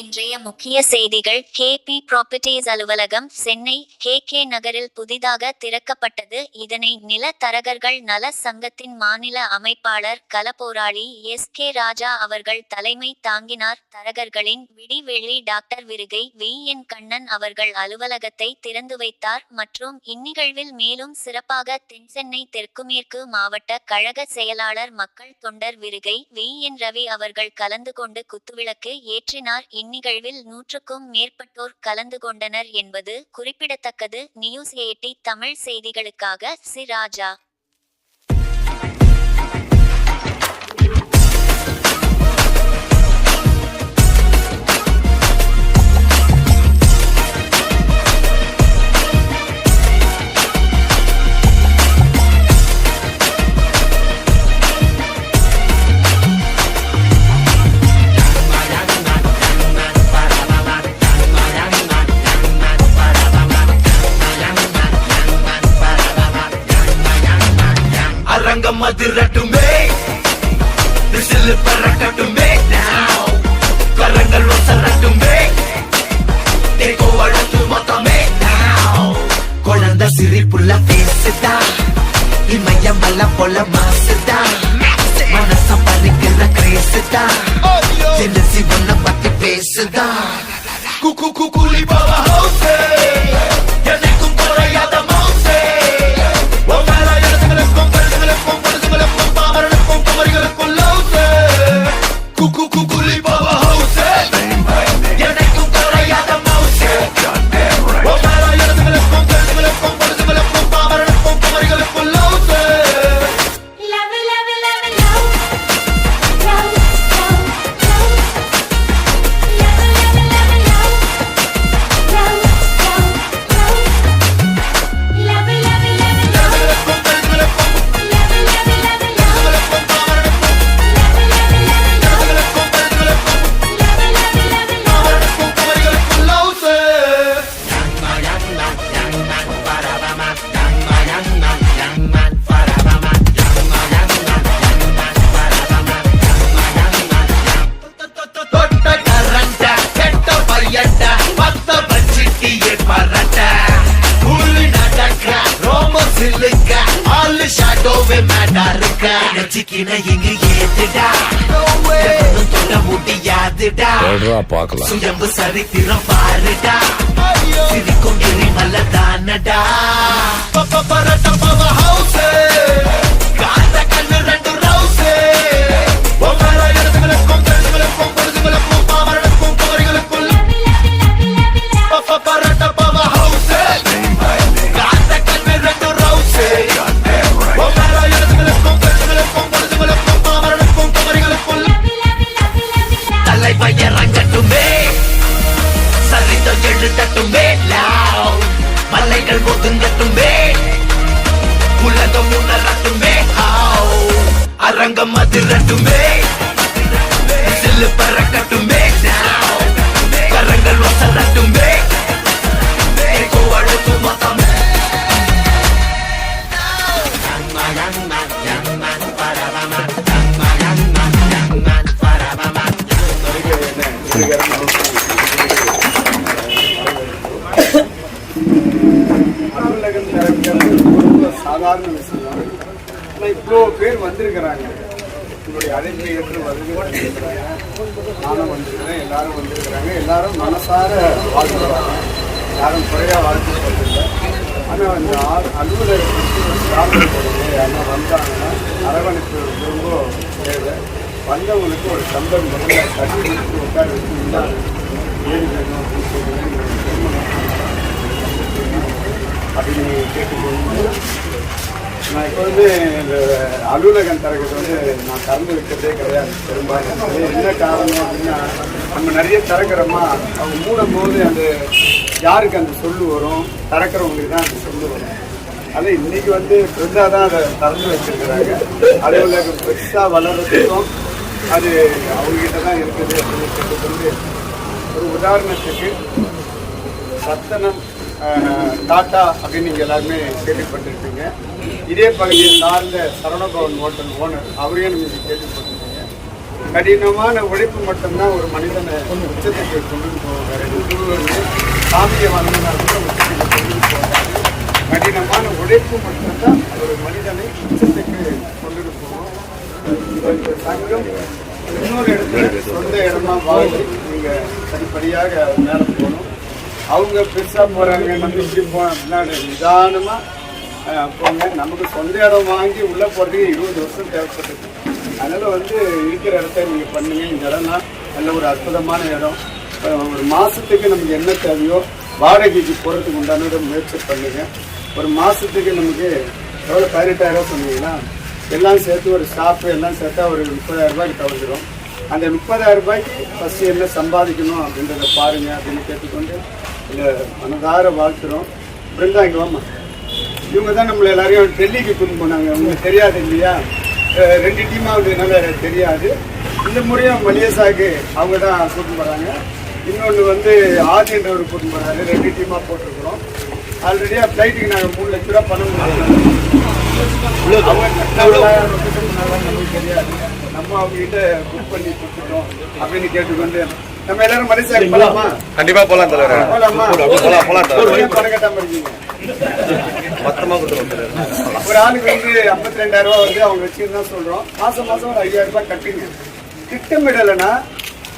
இன்றைய முக்கிய செய்திகள். KP ப்ராப்பர்ட்டீஸ் அலுவலகம் சென்னை KK நகரில் புதிதாக திறக்கப்பட்டது. இதனை நில தரகர்கள் நல சங்கத்தின் மாநில அமைப்பாளர் களப்போராளி SK ராஜா அவர்கள் தலைமை தாங்கினார். தரகர்களின் விடிவெள்ளி டாக்டர் விருகை VN கண்ணன் அவர்கள் அலுவலகத்தை திறந்து வைத்தார். மற்றும் இந்நிகழ்வில் மேலும் சிறப்பாக தென்சென்னை தெற்குமேற்கு மாவட்ட கழக செயலாளர் மக்கள் தொண்டர் விருகை VN ரவி அவர்கள் கலந்து கொண்டு குத்துவிளக்கு ஏற்றினார். இந்நிகழ்வில் 100க்கும் மேற்பட்டோர் கலந்து கொண்டனர் என்பது குறிப்பிடத்தக்கது. நியூஸ் 80 தமிழ் செய்திகளுக்காக சி ராஜா. மதுரட்டுமே விசில் பறக்கட்டுமே now கரங்கள் ஒசரட்டுமே தேக்கோ அழகு மொத்தமே now குழந்தை சிரிப்புள்ள பேசுதா இமயம் மல்ல போல மாசுதா மனச பறிக்கிற கிரேசுதா ஜெனசி ஒன்ன பத்தி பேசுதா குக்கு குக்குலி பாவா ஹவுசே எனக்கும் குறையாத மவுசே சுயம்பு சரித்திரம் பாருடா சிரிக்கும் கிரிமல்ல தானடா பரட்ட பவ ஹவுசே காந்த கண்ணு ரெண்டு ரவுசே ஒவ்வொரு இடத்துகளுக்கும் தெருவுகளுக்கும் பொழுதுகளுக்கும் பாமரனுக்கும் குமரிகளுக்கும் பரட்ட பவ ஹவுசே காந்த கண்ணு ரெண்டு ரவுசே ஒவ்வொரு இடத்துகளுக்கும் தெருவுகளுக்கும் பொழுதுகளுக்கும் பாமரனுக்கும் குமரிகளுக்கும் தலை பையரங்கட்டுமே சரிதம் எழுதட்டுமே மலைகள் ஒதுங்கட்டுமே உலகம் உணரட்டுமே அரங்கம் அதிரட்டுமே சில்லு பறக்கட்டுமே கரங்கள் ஒசரட்டுமே அழுத்து மொத்தமே சாதாரண விஷயம். ஆனால் இவ்வளோ பேர் வந்திருக்கிறாங்க. உங்களுடைய அழைப்பை ஏற்று வந்துருக்கிறாங்க. நானும் வந்திருக்கிறேன், எல்லாரும் வந்திருக்கிறாங்க. எல்லாரும் மனசார வாழ்த்துக்கிறாங்க. யாரும் குறையாக வாழ்த்துப்பதில்லை. ஆனால் அந்த அலுவலகத்துக்கு யாரும் வந்தாங்கன்னா அரவணைப்பு ரொம்ப தேவை. வந்தவங்களுக்கு ஒரு சம்பளம் முதல்ல கட்டி கொடுத்து உட்கார வச்சு இல்லாத ஏறி வேணும் அப்படின்னு சொல்லுவேன் அப்படின்னு கேட்டுக்கொண்டு நான் எப்போதுமே இந்த அலுவலகம் திறக்கிறது நான் திறந்து வைக்கிறதே கிடையாது. பெரும்பாலும் என்ன காரணம் அப்படின்னா நம்ம நிறைய திறக்கிறோமா அவங்க மூடும் போது அந்த யாருக்கு அந்த சொல்லு வரும், திறக்கிறவங்களுக்கு தான் அந்த சொல்லு வரும். அது இன்னைக்கு பிருந்தா தான் அதை திறந்து வச்சிருக்கிறாங்க. அலுவலகம் பெருசாக வளர்றதுக்கும் அது அவங்ககிட்ட தான் இருக்குது அப்படின்னு கேட்டுக்கொண்டு ஒரு உதாரணத்துக்கு சத்தனம் டாட்டா அப்படின்னு நீங்கள் எல்லாருமே கேள்விப்பட்டிருப்பீங்க. இதே பகுதியில் சார்ந்த சரவணபவன் ஹோட்டல் ஓனர் அவரையும் நீங்கள் கேள்விப்பட்டிருப்பீங்க. கடினமான உழைப்பு மட்டும்தான் ஒரு மனிதனை உச்சத்துக்கு கொண்டு போவாங்க. வேற எதுவும் சாமியை வந்தனா கூட உச்சத்துக்கு கொண்டு போவாங்க. கடினமான உழைப்பு மட்டும்தான் ஒரு மனிதனை உச்சத்துக்கு கொண்டு போவோம். இந்த சங்கம் இன்னொரு இடத்துல சொந்த இடமா வாங்கி நீங்க படிப்படியாக மேலே போகணும். அவங்க பெருசா போறாங்க, நம்ம இப்படி போனோம் அப்படின்னா நிதானமா போங்க. நமக்கு சொந்த இடம் வாங்கி உள்ள போறதுக்கு 20 வருஷம் தேவைப்பட்டது. அதனால வந்து இருக்கிற இடத்த நீங்க பண்ணுங்க. இந்த இடம்னா நல்ல ஒரு அற்புதமான இடம். ஒரு மாசத்துக்கு நமக்கு என்ன தேவையோ வாடகைக்கு போறதுக்கு உண்டான முயற்சி பண்ணுங்க. ஒரு மாசத்துக்கு நமக்கு எவ்வளோ 18,000 சொன்னீங்கன்னா எல்லாம் சேர்த்து ஒரு ஸ்டாஃப் எல்லாம் சேர்த்தா ஒரு 30,000 ரூபாய்க்கு தவிர்த்துடும். அந்த 30,000 ரூபாய்க்கு ஃபர்ஸ்ட் என்ன சம்பாதிக்கணும் அப்படின்றத பாருங்க அப்படின்னு கேட்டுக்கொண்டு இல்லை மனதார வாழ்த்துறோம். பிருந்தா இங்கே வாமா. இவங்க தான் நம்மளை எல்லாரையும் டெல்லிக்கு கூட்டு போனாங்க. உங்களுக்கு தெரியாது இல்லையா? 2 டீமாக என்னால் தெரியாது. இந்த முறையும் மலியசாக்கு அவங்க தான் கூட்டு போகிறாங்க. இன்னொன்று வந்து ஆதின்றவர் கூட்டு போகிறாரு. 2 டீமாக போட்டிருக்கிறோம். ஆல்ரெடியாக ஃப்ளைட்டுக்கு நாங்கள் 3 லட்ச ரூபா பணம் நமக்கு தெரியாது. நம்ம அவங்ககிட்ட புக் பண்ணி கொடுத்துட்டோம் அப்படின்னு கேட்டுக்கொண்டு நம்ம எல்லாரும் மலேசியாவுக்கு போலாமா? கண்டிப்பா போலாம் தலைவர். போலாமா? பணம் கட்டாம இருக்கீங்க. ஒரு ஆளுக்கு வந்து 52,000 ரூபாய் வந்து அவங்க வச்சுன்னு தான் சொல்றோம். மாசம் மாசம் ஒரு 5,000 ரூபாய் கட்டுங்க. திட்டமிடலைன்னா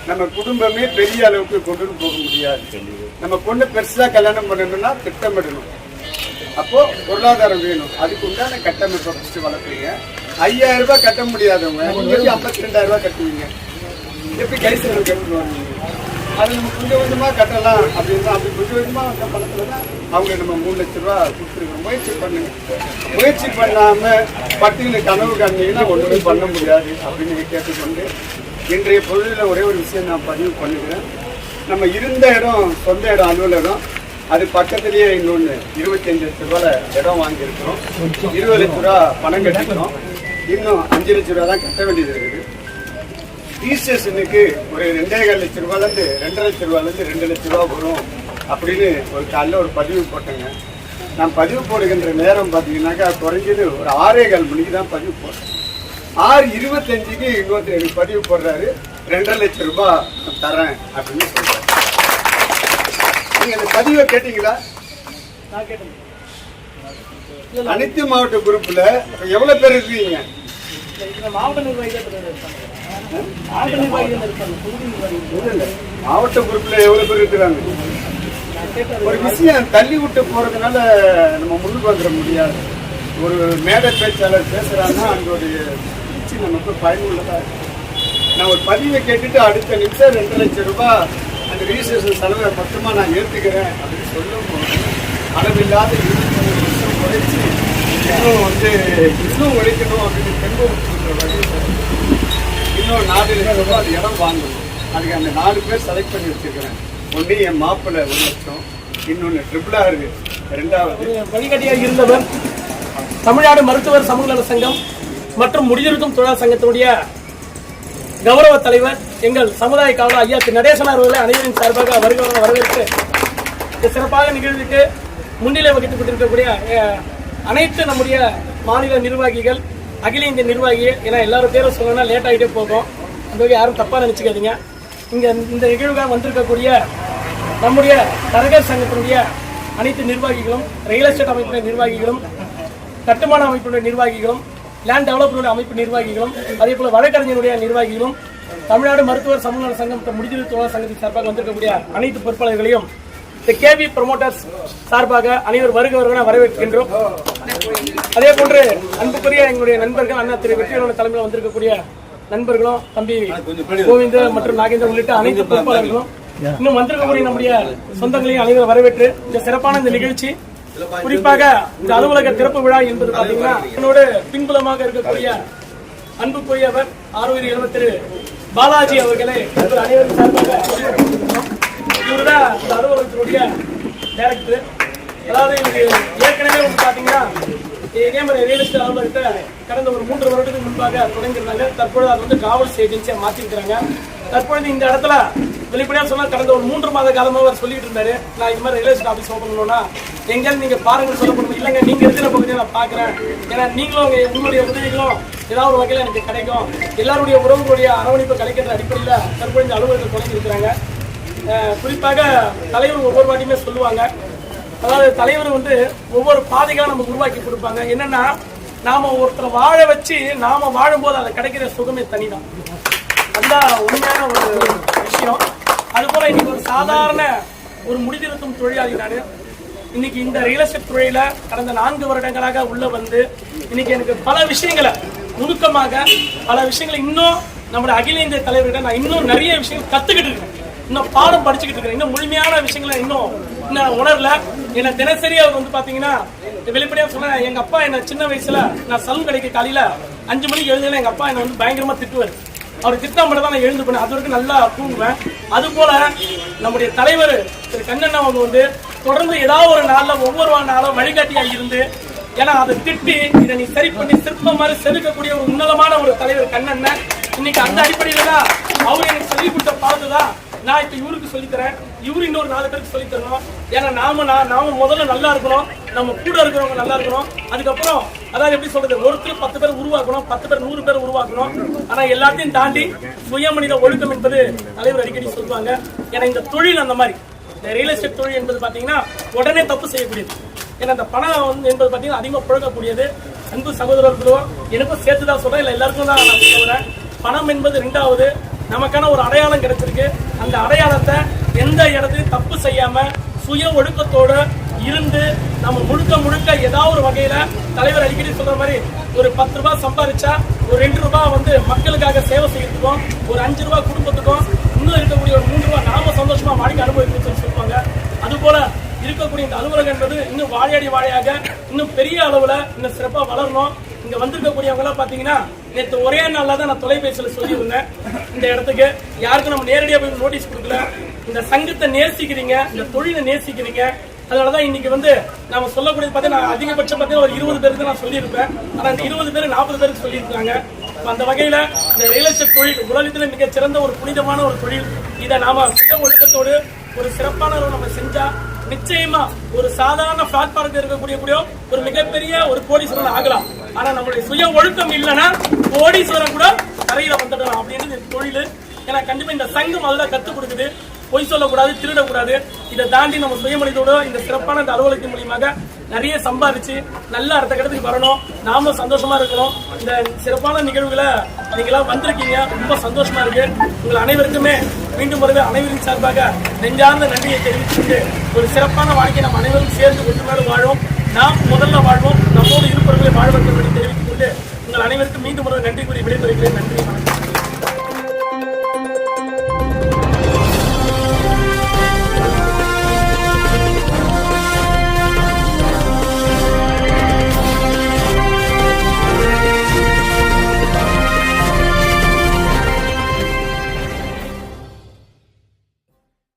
நம்ம குடும்பமே பெரிய அளவுக்கு கொண்டு போக முடியாது. நம்ம பொண்ணு பெருசா கல்யாணம் பண்ணணும்னா திட்டமிடணும். அப்போ பொருளாதாரம் வேணும். அதுக்கு உண்டான கட்டமைப்பை ஃபர்ஸ்ட் வளர்க்குறீங்க. 5,000 ரூபாய் கட்ட முடியாதவங்க 52,000 ரூபாய் கட்டுவீங்க. எப்படி கை செலவு கட்டுவாங்க? அது நம்ம கொஞ்சம் கொஞ்சமா கட்டலாம் அப்படின்னா அப்படி கொஞ்சம் கொஞ்சமா வந்த பணத்துல தான் அவங்க நம்ம 3 லட்ச ரூபா கொடுத்துருக்கோம். முயற்சி பண்ணுங்க. முயற்சி பண்ணாம பட்டியல கனவு காண்பீங்கன்னா ஒன்றுமே பண்ண முடியாது அப்படின்னு கேட்டுக்கொண்டு இன்றைய பொழுதுல ஒரே ஒரு விஷயம் நான் பதிவு பண்ணுகிறேன். நம்ம இருந்த இடம் சொந்த இடம் அலுவலகம். அது பக்கத்திலேயே இன்னொன்று 25 லட்ச ரூபாய் இடம் வாங்கியிருக்கிறோம். 20 லட்ச ரூபா பணம் கட்டிக்கிறோம். இன்னும் 5 லட்ச ரூபா தான் கட்ட வேண்டியது இருக்குது. ரிஜிஸ்ட்ரேஷனுக்கு ஒரு 2,15 லட்ச ரூபாயிலேருந்து 2 லட்ச ரூபாயிலேருந்து 2 லட்ச ரூபா வரும் அப்படின்னு ஒரு காலையில் ஒரு பதிவு போட்டேங்க. நான் பதிவு போடுகின்ற நேரம் பார்த்தீங்கன்னாக்கா குறைஞ்சது ஒரு 6:15 மணிக்கு தான் பதிவு போட்டேன். 6:25க்கு இன்னொருத்தர் எனக்கு பதிவு போடுறாரு, 2.5 லட்ச ரூபாய் தரேன் அப்படின்னு சொல்றாரு. நீங்க அந்த பதிவை கேட்டீங்களா? நான் கேட்டேன். அனைத்து மாவட்ட குரூப்ல எவ்வளவு பேர் இருக்கீங்க? மாவட்ட குரூப்ல எவ்வளவு பேர் இருக்கிறாங்க? ஒரு விஷயம் தள்ளி விட்டு போறதுனால நம்ம முன்னுக்கு வந்துட முடியாது. ஒரு மேடை பேச்சாளர் பேசுறாங்கன்னா அந்த ஒரு பிச்சு நமக்கு பயனுள்ளதா இருக்கு. நான் ஒரு பதிவை கேட்டுட்டு அடுத்த நிமிஷம் 2 லட்சம் ரூபாய் அந்த ரிஜிஸ்ட்ரேஷன் செலவை மொத்தமா நான் ஏற்றுக்கிறேன் அப்படின்னு சொல்லும் போது அளவில்லாத 23 வருஷம் உழைச்சி இன்னும் உழைக்கணும் அப்படின்னு பெண்களுக்கு வகையில் இன்னும் 4 லட்சம் ரூபாய் அது இடம் வாங்கணும். அதுக்கு அந்த 4 பேர் செலக்ட் பண்ணி வச்சிருக்கிறேன். ஒன்று என் மாப்பிள்ளை 1 லட்சம், இன்னொன்று RRR 2வது. வழிகாட்டியாக இருந்தவர் தமிழ்நாடு மருத்துவர் சமூக நல சங்கம் மற்றும் முடிதிருக்கும் தொழிலாளர் சங்கத்தினுடைய கௌரவ தலைவர் எங்கள் சமுதாய காவலர் ஐயா திரு நடேசனார் அவர்களை அனைவரின் சார்பாக வரவேற்று இந்த சிறப்பாக நிகழ்வுக்கு முன்னிலை வகித்துக் கொண்டிருக்கக்கூடிய அனைத்து நம்முடைய மாநில நிர்வாகிகள், அகில இந்திய நிர்வாகிகள், ஏன்னா எல்லாரும் பேரும் சொல்லணும்னா லேட் ஆகிட்டே போகும். அந்த வகை யாரும் தப்பாக நினச்சிக்காதீங்க. இங்கே இந்த நிகழ்வுக்காக வந்திருக்கக்கூடிய நம்முடைய தரகர் சங்கத்தினுடைய அனைத்து நிர்வாகிகளும், ரியல் எஸ்டேட் அமைப்பினுடைய நிர்வாகிகளும், கட்டுமான அமைப்பினுடைய நிர்வாகிகளும், லேண்ட் டெவலப்மெண்ட் அமைப்பு நிர்வாகிகளும், அதே போல வழக்கறிஞருடைய நிர்வாகிகளும், தமிழ்நாடு மருத்துவர் சமூக நல சங்கம் முடிதிரு தொழிலாளர் சங்கத்தின் சார்பாக வந்திருக்கக்கூடிய அனைத்து பொறுப்பாளர்களையும் இந்த கேபி ப்ரமோட்டர்ஸ் சார்பாக அனைவர் வருகிறவர்களை வரவேற்கின்றோம். அதே போன்று அன்புக்குரிய எங்களுடைய நண்பர்கள் அண்ணா திரு வெற்றியாளர் தலைமையில் வந்திருக்கக்கூடிய நண்பர்களும், தம்பி கோவிந்த மற்றும் நாகேந்திரன் உள்ளிட்ட அனைத்து பொறுப்பாளர்களும், இன்னும் வந்திருக்கக்கூடிய நம்முடைய சொந்தங்களையும் அனைவரும் வரவேற்று இந்த சிறப்பான இந்த நிகழ்ச்சி, குறிப்பாக இந்த அலுவலக திறப்பு விழா என்பது பாத்தீங்கன்னா என்னோட பின்புலமாக இருக்கக்கூடிய அன்புக்குரியவர் ஆரோக்கிய இளவ திரு பாலாஜி அவர்களை அனைவரும் சார்பாக இவருதான் இந்த அலுவலகத்தினுடைய டைரக்டர். அதாவது இவருக்கு ஏற்கனவே வந்து பாத்தீங்கன்னா இதே மாதிரி ரியல் எஸ்டேட் அலுவலகத்தை கடந்த ஒரு 3 வருடத்துக்கு முன்பாக தொடங்கியிருந்தாங்க. தற்பொழுது அது வந்து டிராவல்ஸ் ஏஜென்சியா மாத்திருக்கிறாங்க. தற்பொழுது இந்த இடத்துல வெளிப்படையா சொன்னா கடந்த ஒரு 3 மாத காலமாக அவர் சொல்லிட்டு இருந்தாரு, நான் இது மாதிரி ரியல் எஸ்டேட் ஆஃபீஸ் ஓப்பன் பண்ணணும்னா எங்கேயாவது நீங்க பாருங்கன்னு சொல்லப்படும். இல்லைங்க, நீங்க இருக்கிற பகுதியை நான் பாக்குறேன், ஏன்னா நீங்களும் உங்களுடைய உதவிகளும் ஏதாவது ஒரு வகையில் எனக்கு கிடைக்கும், எல்லாருடைய உறவுகளுடைய அரவணைப்பு கிடைக்கிற அடிப்படையில் தற்போது இந்த அலுவலகத்தை தொடங்கி இருக்கிறாங்க. குறிப்பாக தலைவர் ஒவ்வொரு வாட்டியுமே சொல்லுவாங்க, அதாவது தலைவர் வந்து ஒவ்வொரு பாதைகளாக நமக்கு உருவாக்கி கொடுப்பாங்க. என்னன்னா, நாம ஒருத்தரை வாழ வச்சு நாம வாழும்போது அதை கிடைக்கிற சுகமே தனிதான். அதுதான் உண்மையான ஒரு விஷயம். அதுபோல இன்னைக்கு ஒரு சாதாரண ஒரு முடிதிருத்தும் தொழிலாளி நான் இன்னைக்கு இந்த ரியல் எஸ்டேட் துறையில கடந்த 4 வருடங்களாக உள்ள வந்து இன்னைக்கு எனக்கு பல விஷயங்களை நுணுக்கமாக பல விஷயங்களை இன்னும் நம்மளோட அகில இந்திய தலைவர்கிட்ட நான் இன்னும் நிறைய விஷயங்கள் கத்துக்கிட்டு இருக்கேன், இன்னும் பாடம் படிச்சுக்கிட்டு இருக்கேன், இன்னும் முழுமையான விஷயங்களை இன்னும் உணரல. என்ன தினசரி அவர் வந்து பாத்தீங்கன்னா வெளிப்படையா சொன்ன, எங்க அப்பா என்ன சின்ன வயசுல நான் சலூன் கடைக்கு காலையில 5 மணிக்கு எழுதுனா எங்க அப்பா என்ன வந்து பயங்கரமா திட்டுவார். அவர் திட்டா மட்டும் தான் நான் எழுந்து போனேன், அது வரைக்கும் நல்லா தூங்குவேன். அது போல நம்முடைய தலைவர் திரு கண்ணன் அவங்க வந்து தொடர்ந்து ஏதாவது ஒரு நாள்ல ஒவ்வொரு நாளும் வழிகாட்டியா இருந்து, ஏன்னா அதை திட்டி இதை நீ சரி பண்ணி சிற்பம் மாதிரி செதுக்கக்கூடிய ஒரு உன்னதமான ஒரு தலைவர் கண்ணன். இன்னைக்கு அந்த அடிப்படையில தான் அவர் எனக்கு சொல்லி கொடுத்த பாடத்துதான் நான் இப்ப இவருக்கு சொல்லித்தரேன், இவரு இன்னொரு 4 பேருக்கு சொல்லி தரணும். ஏன்னா நாம முதல்ல நல்லா இருக்கணும், நம்ம கூட இருக்கிறவங்க நல்லா இருக்கணும். அதுக்கப்புறம் அதாவது எப்படி சொல்றது, ஒருத்தர் 10 பேர் உருவாக்கணும், 10 பேர் 100 பேர் உருவாக்கணும். ஆனா எல்லாத்தையும் தாண்டி சுயமனித ஒழுக்கம் என்பது தலைவர் அடிக்கடி சொல்லுவாங்க. ஏன்னா இந்த தொழில் அந்த மாதிரி, இந்த ரியல் எஸ்டேட் தொழில் என்பது பாத்தீங்கன்னா உடனே தப்பு செய்யக்கூடியது. ஏன்னா இந்த பணம் என்பது பாத்தீங்கன்னா அதிகமாக புழங்கக்கூடியது. அன்பு சகோதரர்களும் எனக்கும் சேர்த்துதான் சொல்றேன், இல்லை எல்லாருக்கும் தான் நான் சொல்றேன். பணம் என்பது 2வது, நமக்கான ஒரு அடையாளம் கிடைச்சிருக்கு. அந்த அடையாளத்தை எந்த இடத்துலையும் தப்பு செய்யாம சுய ஒழுக்கத்தோடு இருந்து நம்ம முழுக்க ஏதாவது ஒரு வகையில தலைவர் அடிக்கடி சொல்ற மாதிரி ஒரு 10 ரூபாய் சம்பாதிச்சா ஒரு 2 ரூபாய் வந்து மக்களுக்காக சேவை செய்யறதுக்கும், ஒரு 5 ரூபாய் குடும்பத்துக்கும், இன்னும் இருக்கக்கூடிய ஒரு 3 ரூபாய் நாம சந்தோஷமா வாழ்க்கை அனுபவிக்கணும்னு சொல்லுவாங்க. அது போல இருக்கக்கூடிய இந்த அலுவலகம் என்பது இன்னும் வாழையாக இன்னும் பெரிய அளவுல இன்னும் சிறப்பா வளரணும். இங்க வந்திருக்கக்கூடியவங்க எல்லாம் பாத்தீங்கன்னா நேற்று ஒரே நாள்ல தான் நான் தொலைபேசியில சொல்லியிருந்தேன், இந்த இடத்துக்கு யாருக்கும் நம்ம நேரடியாக போய் நோட்டீஸ் கொடுக்கல. இந்த சங்கத்தை நேசிக்கிறீங்க, இந்த தொழிலை நேசிக்கிறீங்க, அதனாலதான் இன்னைக்கு வந்து நம்ம சொல்லக்கூடியது பார்த்தீங்கன்னா அதிகபட்சம் பார்த்தீங்கன்னா ஒரு 20 பேருக்கு நான் சொல்லியிருப்பேன். ஆனா இந்த 20 பேர் 40 பேருக்கு சொல்லியிருக்காங்க. அந்த வகையில இந்த ரியல் எஸ்டேட் தொழில் உலகத்தில் மிக சிறந்த ஒரு புனிதமான ஒரு தொழில். இதை நாம சுய ஒழுக்கத்தோடு ஒரு சிறப்பான நம்ம செஞ்சா நிச்சயமா ஒரு சாதாரண பிளாட்பாரத்தில் இருக்கக்கூடிய ஒரு மிகப்பெரிய ஒரு கோடீஸ்வரன் ஆகலாம். ஆனா நம்மளுடைய சுய ஒழுக்கம் இல்லைன்னா கோடீஸ்வரன் கூட கரையில வந்துடலாம் அப்படின்னு தொழில். ஏன்னா கண்டிப்பா இந்த சங்கம் அதுதான் கத்துக் கொடுக்குது, பொய் சொல்லக்கூடாது, திருடக்கூடாது. இதை தாண்டி நம்ம சுயமனிதோட இந்த சிறப்பான இந்த அலுவலகத்தின் மூலியமாக நிறைய சம்பாதிச்சு நல்ல அடுத்த கடத்துக்கு வரணும், நாமும் சந்தோஷமா இருக்கணும். இந்த சிறப்பான நிகழ்வுகளை நீங்களாம் வந்திருக்கீங்க, ரொம்ப சந்தோஷமா இருக்கு. உங்கள் அனைவருக்குமே மீண்டும் ஒரு அனைவரின் சார்பாக நெஞ்சார்ந்த நன்றியை தெரிவித்துட்டு ஒரு சிறப்பான வாழ்க்கை நம்ம அனைவரும் சேர்ந்து ஒற்றுமையோடு வாழும். நாம் முதல்ல வாழ்வோம், நம்மோடு இருப்பவர்களை வாழ்வதற்கு தெரிவித்துக் கொண்டு உங்கள் அனைவருக்கும் மீண்டும் ஒரு நன்றி கூறி விடைபெறுகிறேன். நன்றி, வணக்கம்.